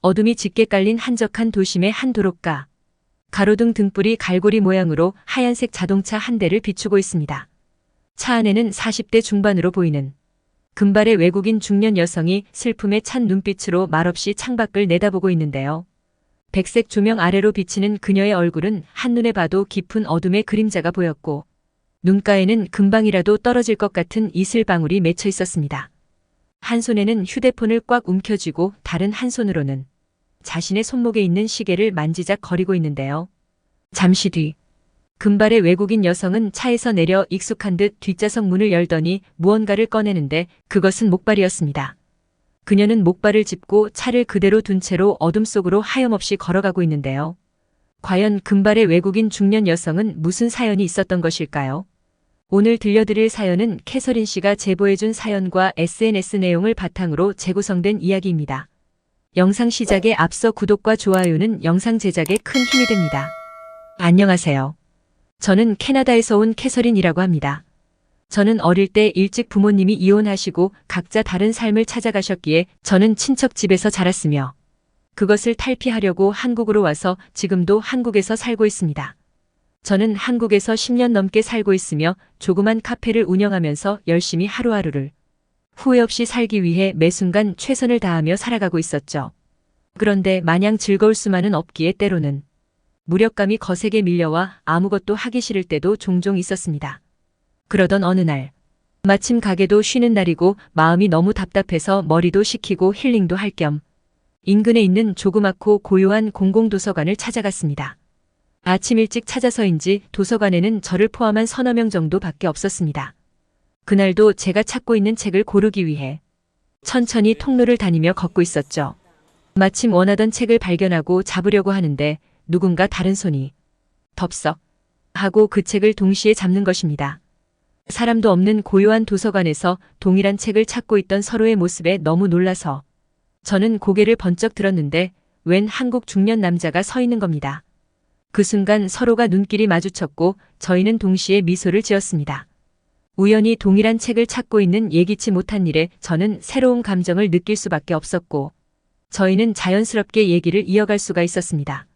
어둠이 짙게 깔린 한적한 도심의 한 도로가. 가로등 등불이 갈고리 모양으로 하얀색 자동차 한 대를 비추고 있습니다. 차 안에는 40대 중반으로 보이는 금발의 외국인 중년 여성이 슬픔에 찬 눈빛으로 말없이 창밖을 내다보고 있는데요. 백색 조명 아래로 비치는 그녀의 얼굴은 한눈에 봐도 깊은 어둠의 그림자가 보였고 눈가에는 금방이라도 떨어질 것 같은 이슬방울이 맺혀 있었습니다. 한 손에는 휴대폰을 꽉 움켜쥐고 다른 한 손으로는 자신의 손목에 있는 시계를 만지작거리고 있는데요. 잠시 뒤 금발의 외국인 여성은 차에서 내려 익숙한 듯 뒷좌석 문을 열더니 무언가를 꺼내는데 그것은 목발이었습니다. 그녀는 목발을 짚고 차를 그대로 둔 채로 어둠 속으로 하염없이 걸어가고 있는데요. 과연 금발의 외국인 중년 여성은 무슨 사연이 있었던 것일까요? 오늘 들려드릴 사연은 캐서린 씨가 제보해준 사연과 SNS 내용을 바탕으로 재구성된 이야기입니다. 영상 시작에 앞서 구독과 좋아요는 영상 제작에 큰 힘이 됩니다. 안녕하세요. 저는 캐나다에서 온 캐서린이라고 합니다. 저는 어릴 때 일찍 부모님이 이혼하시고 각자 다른 삶을 찾아가셨기에 저는 친척 집에서 자랐으며 그것을 탈피하려고 한국으로 와서 지금도 한국에서 살고 있습니다. 저는 한국에서 10년 넘게 살고 있으며 조그만 카페를 운영하면서 열심히 하루하루를 후회 없이 살기 위해 매 순간 최선을 다하며 살아가고 있었죠. 그런데 마냥 즐거울 수만은 없기에 때로는 무력감이 거세게 밀려와 아무것도 하기 싫을 때도 종종 있었습니다. 그러던 어느 날, 마침 가게도 쉬는 날이고 마음이 너무 답답해서 머리도 식히고 힐링도 할 겸 인근에 있는 조그맣고 고요한 공공도서관을 찾아갔습니다. 아침 일찍 찾아서인지 도서관에는 저를 포함한 서너 명 정도밖에 없었습니다. 그날도 제가 찾고 있는 책을 고르기 위해 천천히 통로를 다니며 걷고 있었죠. 마침 원하던 책을 발견하고 잡으려고 하는데 누군가 다른 손이 덥석 하고 그 책을 동시에 잡는 것입니다. 사람도 없는 고요한 도서관에서 동일한 책을 찾고 있던 서로의 모습에 너무 놀라서 저는 고개를 번쩍 들었는데 웬 한국 중년 남자가 서 있는 겁니다. 그 순간 서로가 눈길이 마주쳤고 저희는 동시에 미소를 지었습니다. 우연히 동일한 책을 찾고 있는 예기치 못한 일에 저는 새로운 감정을 느낄 수밖에 없었고 저희는 자연스럽게 얘기를 이어갈 수가 있었습니다.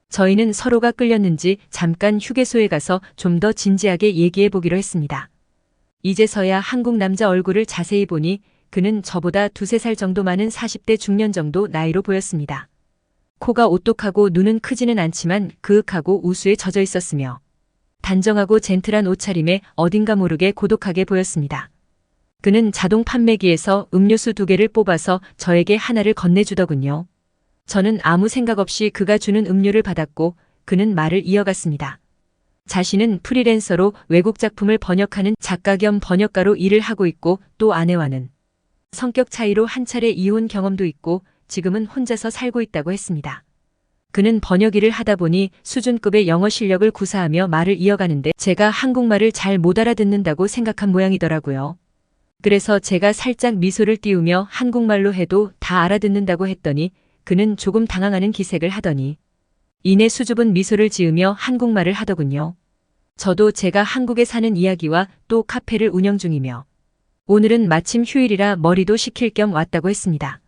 저희는 서로가 끌렸는지 잠깐 휴게소에 가서 좀 더 진지하게 얘기해 보기로 했습니다. 이제서야 한국 남자 얼굴을 자세히 보니 그는 저보다 두세 살 정도 많은 40대 중년 정도 나이로 보였습니다. 코가 오똑하고 눈은 크지는 않지만 그윽하고 우수에 젖어 있었으며 단정하고 젠틀한 옷차림에 어딘가 모르게 고독하게 보였습니다. 그는 자동 판매기에서 음료수 2개를 뽑아서 저에게 하나를 건네주더군요. 저는 아무 생각 없이 그가 주는 음료를 받았고 그는 말을 이어갔습니다. 자신은 프리랜서로 외국 작품을 번역하는 작가 겸 번역가로 일을 하고 있고 또 아내와는 성격 차이로 한 차례 이혼 경험도 있고 지금은 혼자서 살고 있다고 했습니다. 그는 번역 일을 하다 보니 수준급의 영어 실력을 구사하며 말을 이어가는데 제가 한국말을 잘 못 알아듣는다고 생각한 모양이더라고요. 그래서 제가 살짝 미소를 띄우며 한국말로 해도 다 알아듣는다고 했더니 그는 조금 당황하는 기색을 하더니 이내 수줍은 미소를 지으며 한국말을 하더군요. 저도 제가 한국에 사는 이야기와 또 카페를 운영 중이며 오늘은 마침 휴일이라 머리도 식힐 겸 왔다고 했습니다.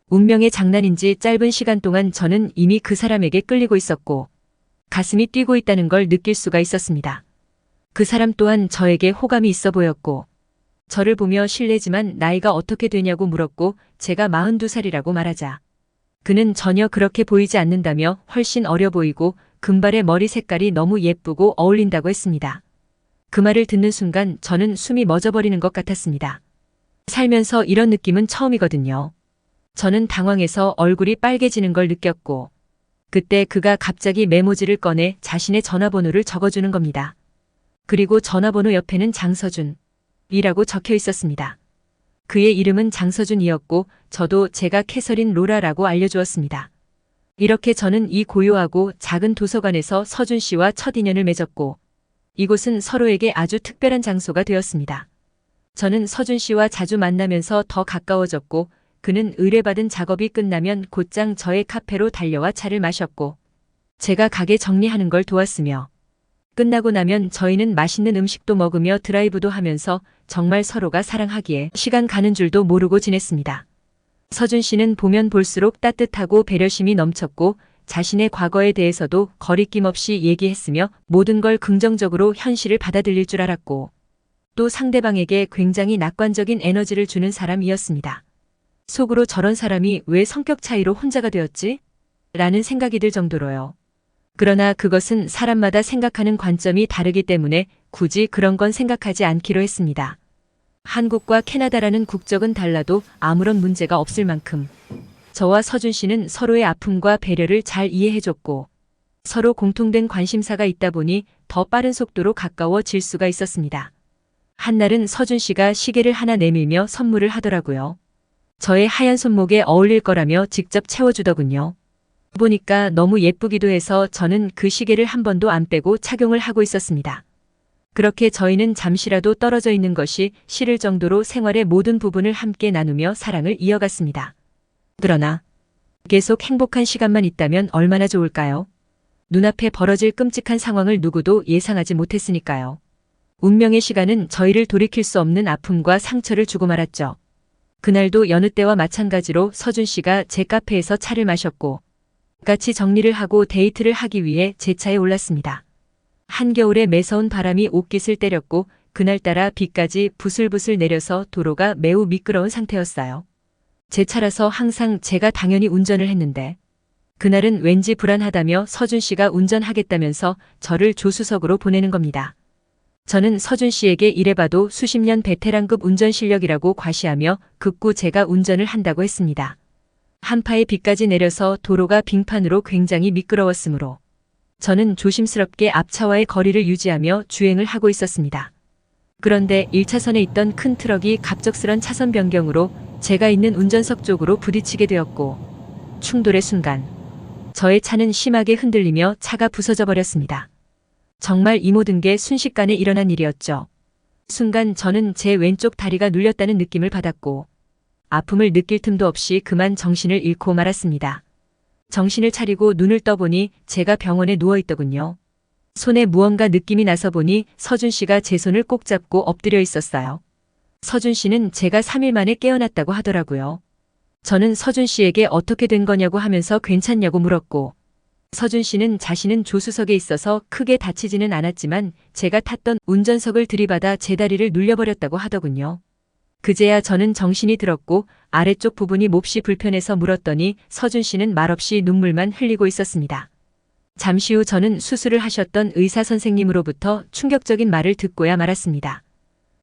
운명의 장난인지 짧은 시간 동안 저는 이미 그 사람에게 끌리고 있었고 가슴이 뛰고 있다는 걸 느낄 수가 있었습니다. 그 사람 또한 저에게 호감이 있어 보였고 저를 보며 실례지만 나이가 어떻게 되냐고 물었고 제가 42살이라고 말하자 그는 전혀 그렇게 보이지 않는다며 훨씬 어려 보이고 금발의 머리 색깔이 너무 예쁘고 어울린다고 했습니다. 그 말을 듣는 순간 저는 숨이 멎어버리는 것 같았습니다. 살면서 이런 느낌은 처음이거든요. 저는 당황해서 얼굴이 빨개지는 걸 느꼈고 그때 그가 갑자기 메모지를 꺼내 자신의 전화번호를 적어주는 겁니다. 그리고 전화번호 옆에는 장서준이라고 적혀 있었습니다. 그의 이름은 장서준이었고 저도 제가 캐서린 로라라고 알려주었습니다. 이렇게 저는 이 고요하고 작은 도서관에서 서준 씨와 첫 인연을 맺었고 이곳은 서로에게 아주 특별한 장소가 되었습니다. 저는 서준 씨와 자주 만나면서 더 가까워졌고 그는 의뢰받은 작업이 끝나면 곧장 저의 카페로 달려와 차를 마셨고 제가 가게 정리하는 걸 도왔으며 끝나고 나면 저희는 맛있는 음식도 먹으며 드라이브도 하면서 정말 서로가 사랑하기에 시간 가는 줄도 모르고 지냈습니다. 서준 씨는 보면 볼수록 따뜻하고 배려심이 넘쳤고 자신의 과거에 대해서도 거리낌 없이 얘기했으며 모든 걸 긍정적으로 현실을 받아들일 줄 알았고 또 상대방에게 굉장히 낙관적인 에너지를 주는 사람이었습니다. 속으로 저런 사람이 왜 성격 차이로 혼자가 되었지? 라는 생각이 들 정도로요. 그러나 그것은 사람마다 생각하는 관점이 다르기 때문에 굳이 그런 건 생각하지 않기로 했습니다. 한국과 캐나다라는 국적은 달라도 아무런 문제가 없을 만큼 저와 서준 씨는 서로의 아픔과 배려를 잘 이해해줬고 서로 공통된 관심사가 있다 보니 더 빠른 속도로 가까워질 수가 있었습니다. 한날은 서준 씨가 시계를 하나 내밀며 선물을 하더라고요. 저의 하얀 손목에 어울릴 거라며 직접 채워주더군요. 보니까 너무 예쁘기도 해서 저는 그 시계를 한 번도 안 빼고 착용을 하고 있었습니다. 그렇게 저희는 잠시라도 떨어져 있는 것이 싫을 정도로 생활의 모든 부분을 함께 나누며 사랑을 이어갔습니다. 그러나 계속 행복한 시간만 있다면 얼마나 좋을까요? 눈앞에 벌어질 끔찍한 상황을 누구도 예상하지 못했으니까요. 운명의 시간은 저희를 돌이킬 수 없는 아픔과 상처를 주고 말았죠. 그날도 여느 때와 마찬가지로 서준 씨가 제 카페에서 차를 마셨고 같이 정리를 하고 데이트를 하기 위해 제 차에 올랐습니다. 한겨울에 매서운 바람이 옷깃을 때렸고 그날따라 비까지 부슬부슬 내려서 도로가 매우 미끄러운 상태였어요. 제 차라서 항상 제가 당연히 운전을 했는데 그날은 왠지 불안하다며 서준 씨가 운전하겠다면서 저를 조수석으로 보내는 겁니다. 저는 서준 씨에게 이래봐도 수십 년 베테랑급 운전 실력이라고 과시하며 극구 제가 운전을 한다고 했습니다. 한파에 비까지 내려서 도로가 빙판으로 굉장히 미끄러웠으므로 저는 조심스럽게 앞차와의 거리를 유지하며 주행을 하고 있었습니다. 그런데 1차선에 있던 큰 트럭이 갑작스런 차선 변경으로 제가 있는 운전석 쪽으로 부딪히게 되었고 충돌의 순간 저의 차는 심하게 흔들리며 차가 부서져 버렸습니다. 정말 이 모든 게 순식간에 일어난 일이었죠. 순간 저는 제 왼쪽 다리가 눌렸다는 느낌을 받았고 아픔을 느낄 틈도 없이 그만 정신을 잃고 말았습니다. 정신을 차리고 눈을 떠보니 제가 병원에 누워있더군요. 손에 무언가 느낌이 나서 보니 서준 씨가 제 손을 꼭 잡고 엎드려 있었어요. 서준 씨는 제가 3일 만에 깨어났다고 하더라고요. 저는 서준 씨에게 어떻게 된 거냐고 하면서 괜찮냐고 물었고 서준 씨는 자신은 조수석에 있어서 크게 다치지는 않았지만 제가 탔던 운전석을 들이받아 제 다리를 눌려버렸다고 하더군요. 그제야 저는 정신이 들었고 아래쪽 부분이 몹시 불편해서 물었더니 서준 씨는 말없이 눈물만 흘리고 있었습니다. 잠시 후 저는 수술을 하셨던 의사 선생님으로부터 충격적인 말을 듣고야 말았습니다.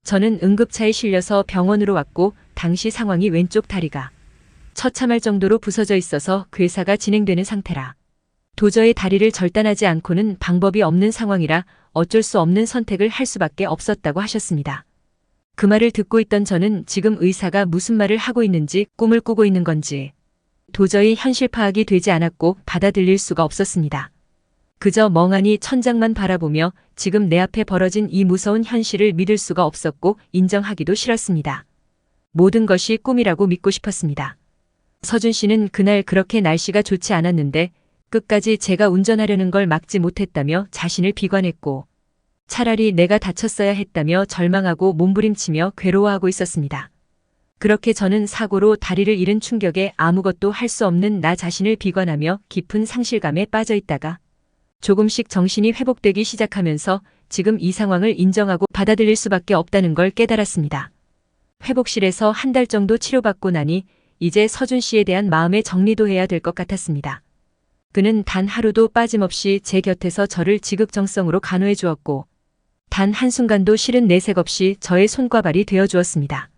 저는 응급차에 실려서 병원으로 왔고 당시 상황이 왼쪽 다리가 처참할 정도로 부서져 있어서 괴사가 진행되는 상태라 도저히 다리를 절단하지 않고는 방법이 없는 상황이라 어쩔 수 없는 선택을 할 수밖에 없었다고 하셨습니다. 그 말을 듣고 있던 저는 지금 의사가 무슨 말을 하고 있는지 꿈을 꾸고 있는 건지 도저히 현실 파악이 되지 않았고 받아들일 수가 없었습니다. 그저 멍하니 천장만 바라보며 지금 내 앞에 벌어진 이 무서운 현실을 믿을 수가 없었고 인정하기도 싫었습니다. 모든 것이 꿈이라고 믿고 싶었습니다. 서준 씨는 그날 그렇게 날씨가 좋지 않았는데 끝까지 제가 운전하려는 걸 막지 못했다며 자신을 비관했고 차라리 내가 다쳤어야 했다며 절망하고 몸부림치며 괴로워하고 있었습니다. 그렇게 저는 사고로 다리를 잃은 충격에 아무것도 할 수 없는 나 자신을 비관하며 깊은 상실감에 빠져 있다가 조금씩 정신이 회복되기 시작하면서 지금 이 상황을 인정하고 받아들일 수밖에 없다는 걸 깨달았습니다. 회복실에서 한 달 정도 치료받고 나니 이제 서준 씨에 대한 마음의 정리도 해야 될 것 같았습니다. 그는 단 하루도 빠짐없이 제 곁에서 저를 지극정성으로 간호해 주었고 단 한순간도 싫은 내색 없이 저의 손과 발이 되어 주었습니다.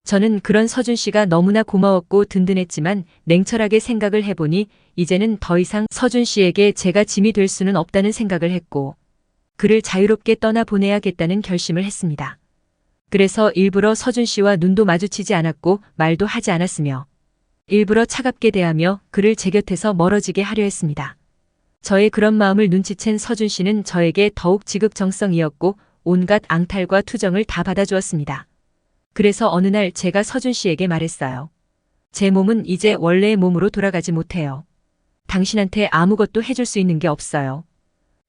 저는 그런 서준 씨가 너무나 고마웠고 든든했지만 냉철하게 생각을 해보니 이제는 더 이상 서준 씨에게 제가 짐이 될 수는 없다는 생각을 했고 그를 자유롭게 떠나보내야겠다는 결심을 했습니다. 그래서 일부러 서준 씨와 눈도 마주치지 않았고 말도 하지 않았으며 일부러 차갑게 대하며 그를 제 곁에서 멀어지게 하려 했습니다. 저의 그런 마음을 눈치챈 서준 씨는 저에게 더욱 지극정성이었고 온갖 앙탈과 투정을 다 받아주었습니다. 그래서 어느 날 제가 서준 씨에게 말했어요. 제 몸은 이제 원래의 몸으로 돌아가지 못해요. 당신한테 아무것도 해줄 수 있는 게 없어요.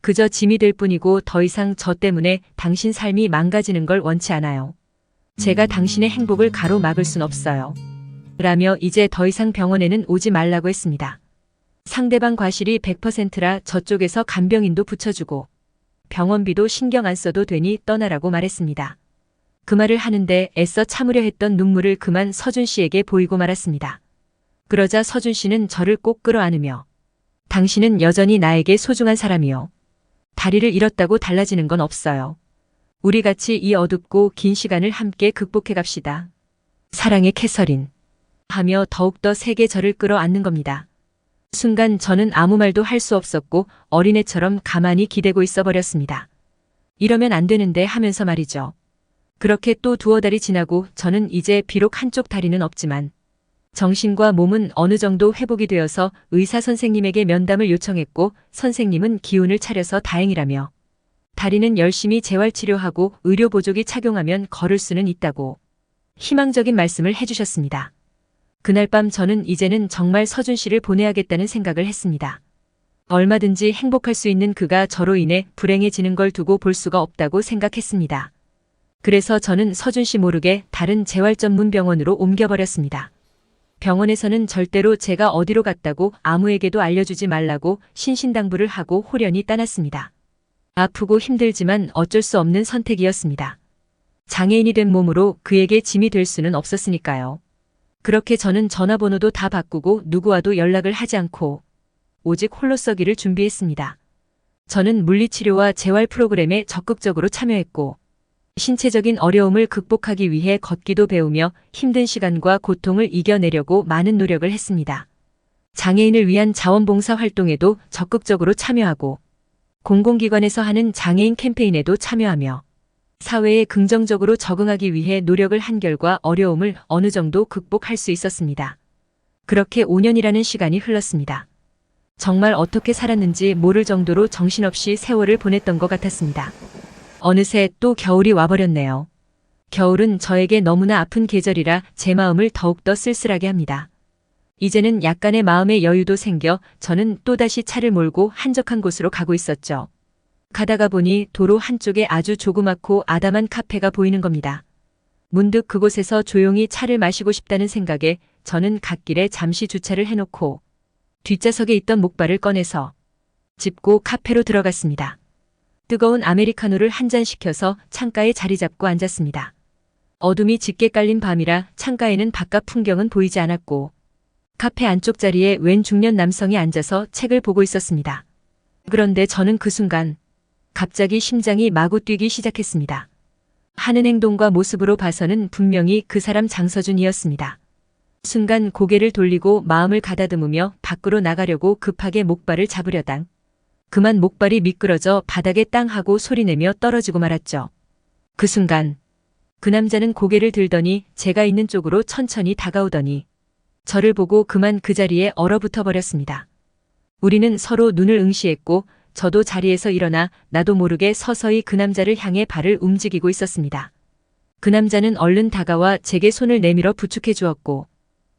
그저 짐이 될 뿐이고 더 이상 저 때문에 당신 삶이 망가지는 걸 원치 않아요. 제가 당신의 행복을 가로막을 순 없어요. 라며 이제 더 이상 병원에는 오지 말라고 했습니다. 상대방 과실이 100%라 저쪽에서 간병인도 붙여주고 병원비도 신경 안 써도 되니 떠나라고 말했습니다. 그 말을 하는데 애써 참으려 했던 눈물을 그만 서준 씨에게 보이고 말았습니다. 그러자 서준 씨는 저를 꼭 끌어안으며 당신은 여전히 나에게 소중한 사람이요. 다리를 잃었다고 달라지는 건 없어요. 우리 같이 이 어둡고 긴 시간을 함께 극복해 갑시다. 사랑의 캐서린. 하며 더욱더 세게 저를 끌어안는 겁니다. 순간 저는 아무 말도 할 수 없었고 어린애처럼 가만히 기대고 있어 버렸습니다. 이러면 안 되는데 하면서 말이죠. 그렇게 또 두어 달이 지나고 저는 이제 비록 한쪽 다리는 없지만 정신과 몸은 어느 정도 회복이 되어서 의사 선생님에게 면담을 요청했고 선생님은 기운을 차려서 다행이라며 다리는 열심히 재활치료하고 의료보조기 착용하면 걸을 수는 있다고 희망적인 말씀을 해주셨습니다. 그날 밤 저는 이제는 정말 서준 씨를 보내야겠다는 생각을 했습니다. 얼마든지 행복할 수 있는 그가 저로 인해 불행해지는 걸 두고 볼 수가 없다고 생각했습니다. 그래서 저는 서준 씨 모르게 다른 재활 전문 병원으로 옮겨버렸습니다. 병원에서는 절대로 제가 어디로 갔다고 아무에게도 알려주지 말라고 신신당부를 하고 홀연히 떠났습니다. 아프고 힘들지만 어쩔 수 없는 선택이었습니다. 장애인이 된 몸으로 그에게 짐이 될 수는 없었으니까요. 그렇게 저는 전화번호도 다 바꾸고 누구와도 연락을 하지 않고 오직 홀로 서기를 준비했습니다. 저는 물리치료와 재활 프로그램에 적극적으로 참여했고 신체적인 어려움을 극복하기 위해 걷기도 배우며 힘든 시간과 고통을 이겨내려고 많은 노력을 했습니다. 장애인을 위한 자원봉사 활동에도 적극적으로 참여하고 공공기관에서 하는 장애인 캠페인에도 참여하며 사회에 긍정적으로 적응하기 위해 노력을 한 결과 어려움을 어느 정도 극복할 수 있었습니다. 그렇게 5년이라는 시간이 흘렀습니다. 정말 어떻게 살았는지 모를 정도로 정신없이 세월을 보냈던 것 같았습니다. 어느새 또 겨울이 와버렸네요. 겨울은 저에게 너무나 아픈 계절이라 제 마음을 더욱더 쓸쓸하게 합니다. 이제는 약간의 마음의 여유도 생겨 저는 또다시 차를 몰고 한적한 곳으로 가고 있었죠. 가다가 보니 도로 한쪽에 아주 조그맣고 아담한 카페가 보이는 겁니다. 문득 그곳에서 조용히 차를 마시고 싶다는 생각에 저는 갓길에 잠시 주차를 해놓고 뒷좌석에 있던 목발을 꺼내서 짚고 카페로 들어갔습니다. 뜨거운 아메리카노를 한 잔 시켜서 창가에 자리 잡고 앉았습니다. 어둠이 짙게 깔린 밤이라 창가에는 바깥 풍경은 보이지 않았고 카페 안쪽 자리에 웬 중년 남성이 앉아서 책을 보고 있었습니다. 그런데 저는 그 순간 갑자기 심장이 마구 뛰기 시작했습니다. 하는 행동과 모습으로 봐서는 분명히 그 사람 장서준이었습니다. 순간 고개를 돌리고 마음을 가다듬으며 밖으로 나가려고 급하게 목발을 잡으려당 그만 목발이 미끄러져 바닥에 땅 하고 소리내며 떨어지고 말았죠. 그 순간 그 남자는 고개를 들더니 제가 있는 쪽으로 천천히 다가오더니 저를 보고 그만 그 자리에 얼어붙어 버렸습니다. 우리는 서로 눈을 응시했고 저도 자리에서 일어나 나도 모르게 서서히 그 남자를 향해 발을 움직이고 있었습니다. 그 남자는 얼른 다가와 제게 손을 내밀어 부축해 주었고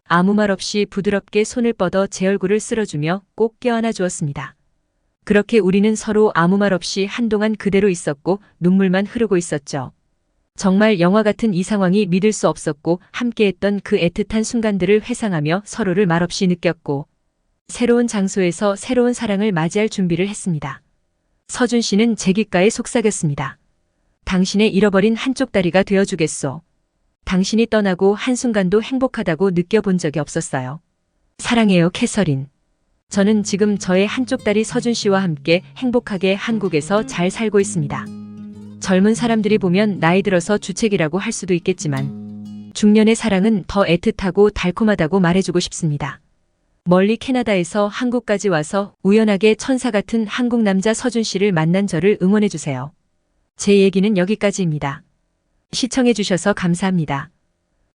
아무 말 없이 부드럽게 손을 뻗어 제 얼굴을 쓸어주며 꼭 껴안아 주었습니다. 그렇게 우리는 서로 아무 말 없이 한동안 그대로 있었고 눈물만 흐르고 있었죠. 정말 영화 같은 이 상황이 믿을 수 없었고 함께했던 그 애틋한 순간들을 회상하며 서로를 말없이 느꼈고 새로운 장소에서 새로운 사랑을 맞이할 준비를 했습니다. 서준 씨는 제 귓가에 속삭였습니다. 당신의 잃어버린 한쪽 다리가 되어주겠소. 당신이 떠나고 한순간도 행복하다고 느껴본 적이 없었어요. 사랑해요, 캐서린. 저는 지금 저의 한쪽 다리 서준 씨와 함께 행복하게 한국에서 잘 살고 있습니다. 젊은 사람들이 보면 나이 들어서 주책이라고 할 수도 있겠지만 중년의 사랑은 더 애틋하고 달콤하다고 말해주고 싶습니다. 멀리 캐나다에서 한국까지 와서 우연하게 천사 같은 한국 남자 서준 씨를 만난 저를 응원해주세요. 제 얘기는 여기까지입니다. 시청해주셔서 감사합니다.